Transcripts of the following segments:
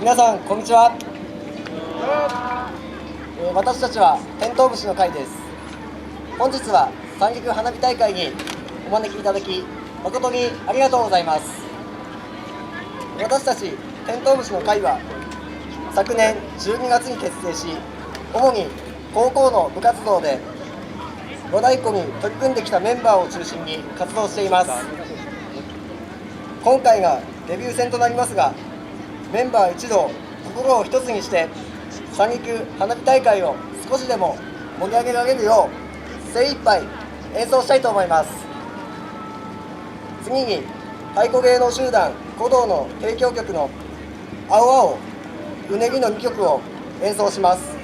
皆さんこんにちは。私たちはテントウムシの会です。本日は三陸花火大会にお招きいただき誠にありがとうございます。私たちテントウムシの会は昨年12月に結成し、主に高校の部活動で和太鼓に取り組んできたメンバーを中心に活動しています。今回がデビュー戦となりますが、メンバー一同心を一つにして三陸花火大会を少しでも盛り上げられるよう精一杯演奏したいと思います。次に太鼓芸能集団鼓動の提供曲の青青うねぎの2曲を演奏します。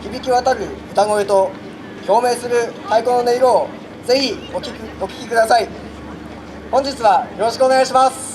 響き渡る歌声と共鳴する太鼓の音色をぜひお聴きください。本日はよろしくお願いします。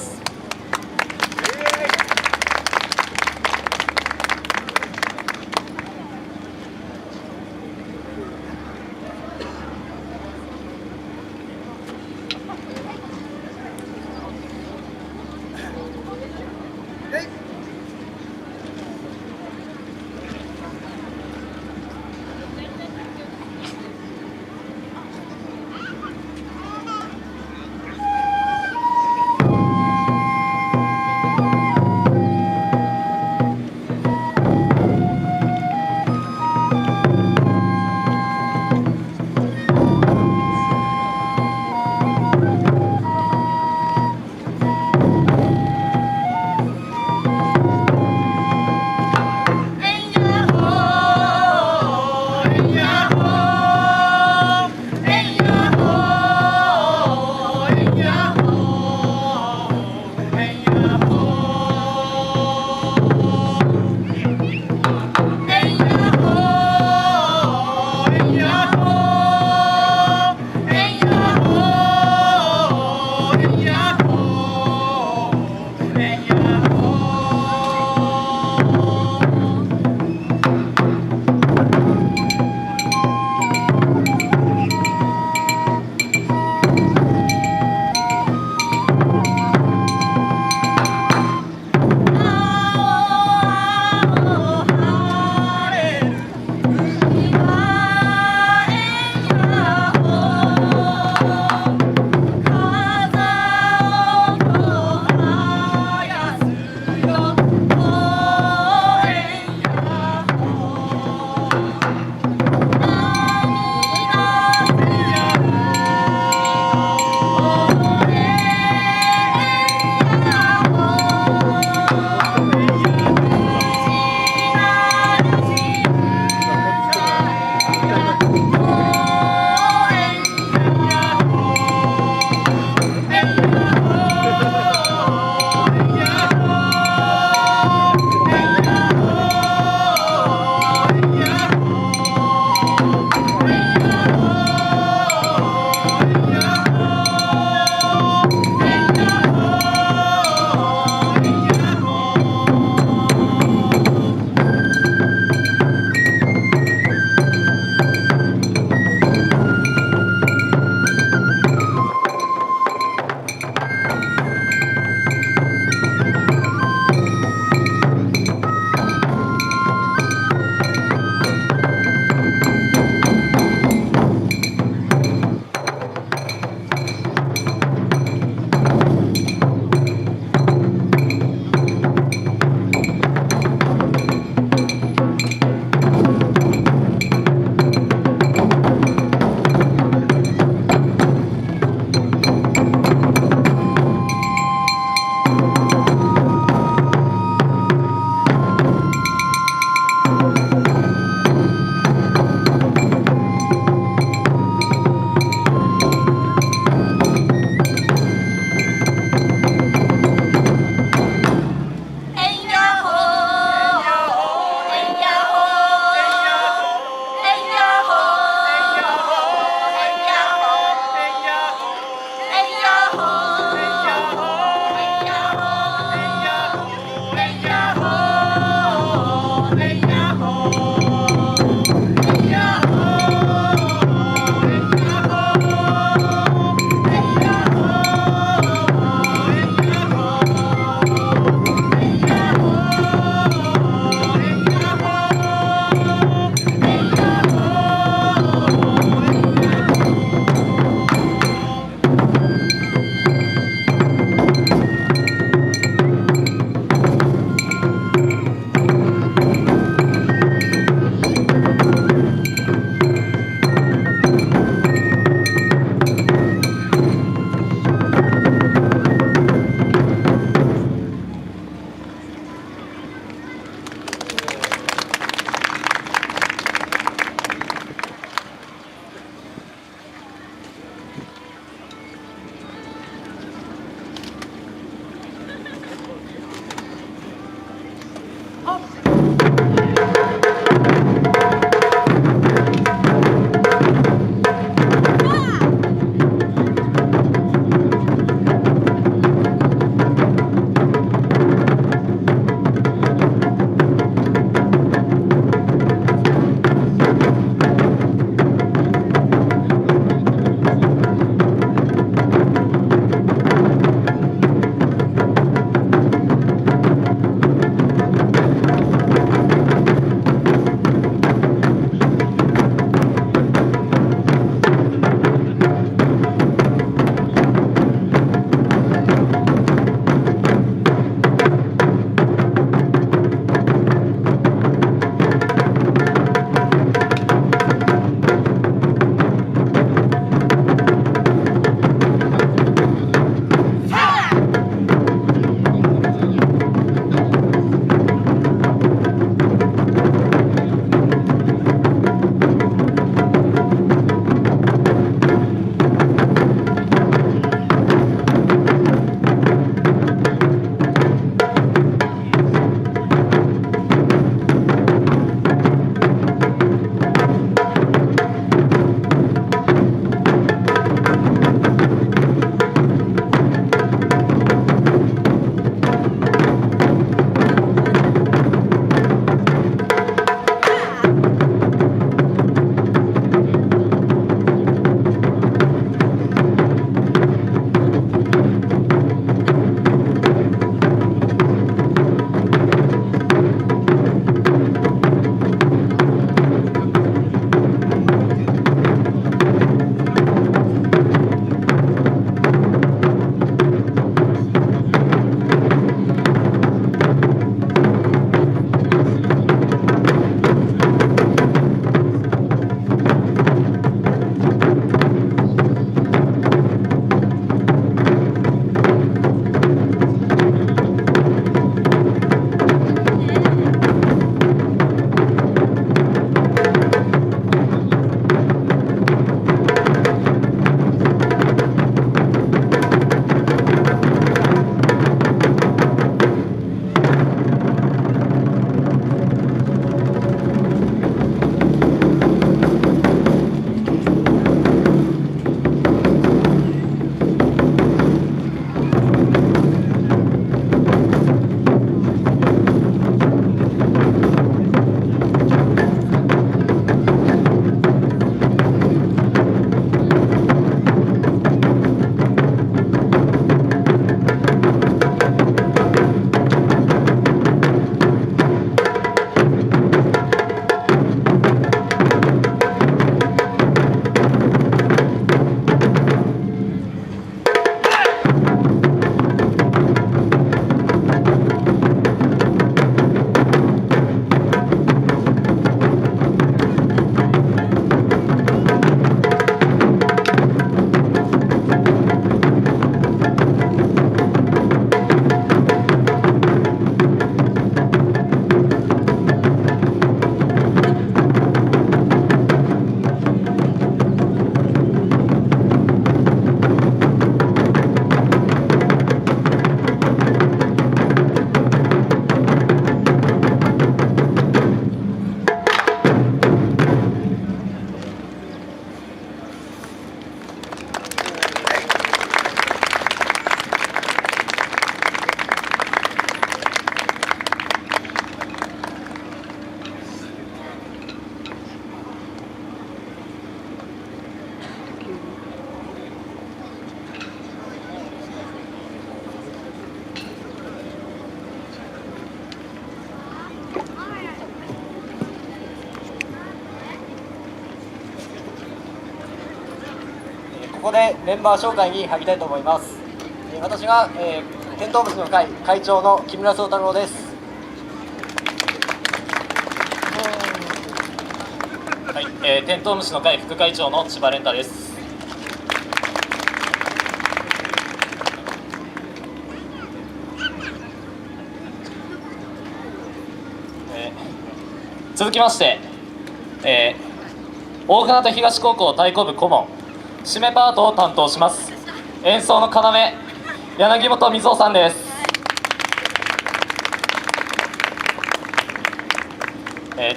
こでメンバー紹介に入りたいと思います。私が、テントウムシの会会長の木村壮太郎です。はい、テントウムシの会副会長の千葉蓮太です。続きまして、大船渡東高校太鼓部顧問締めパートを担当します演奏の要柳本瑞穂さんです。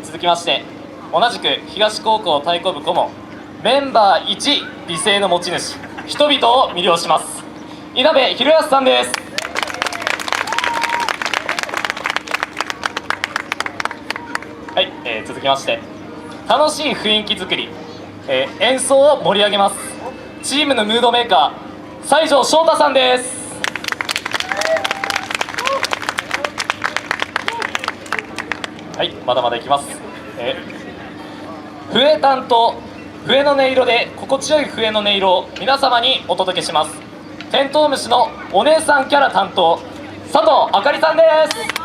続きまして同じく東高校太鼓部顧問メンバー1美声の持ち主人々を魅了します稲部博康さんです。はい、続きまして楽しい雰囲気作り、演奏を盛り上げますチームのムードメーカー西条翔太さんです。はい、まだまだいきます。笛担当笛の音色で心地よい笛の音色を皆様にお届けしますテントウムシのお姉さんキャラ担当佐藤あかりさんです。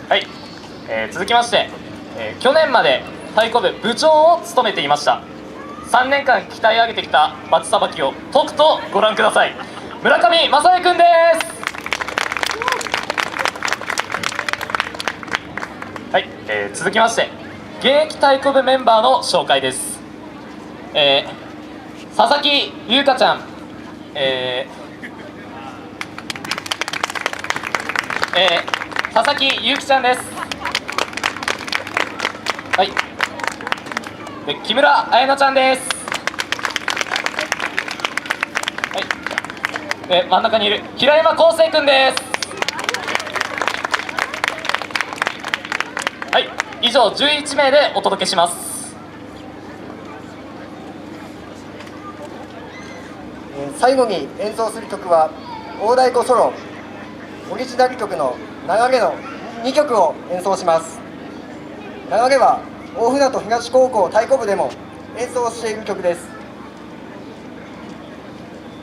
はい、続きまして、去年まで太鼓部部長を務めていました3年間鍛え上げてきたバチさばきをとくとご覧ください村上正也くんです。はい、続きまして現役太鼓部メンバーの紹介です、佐々木優香ちゃん、佐々木優希ちゃんです。はいで木村彩乃ちゃんです。はいで真ん中にいる平山康生くんです。はい、以上11名でお届けします。最後に演奏する曲は大太鼓ソロオリジナル曲の流れの2曲を演奏します。流れは大船渡東高校太鼓部でも演奏している曲です。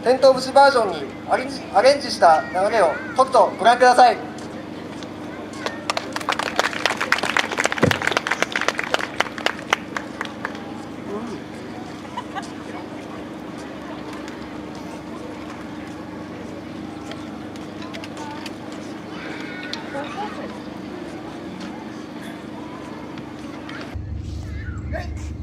テントウムシバージョンにアレンジした流れをとくとご覧ください。Hey!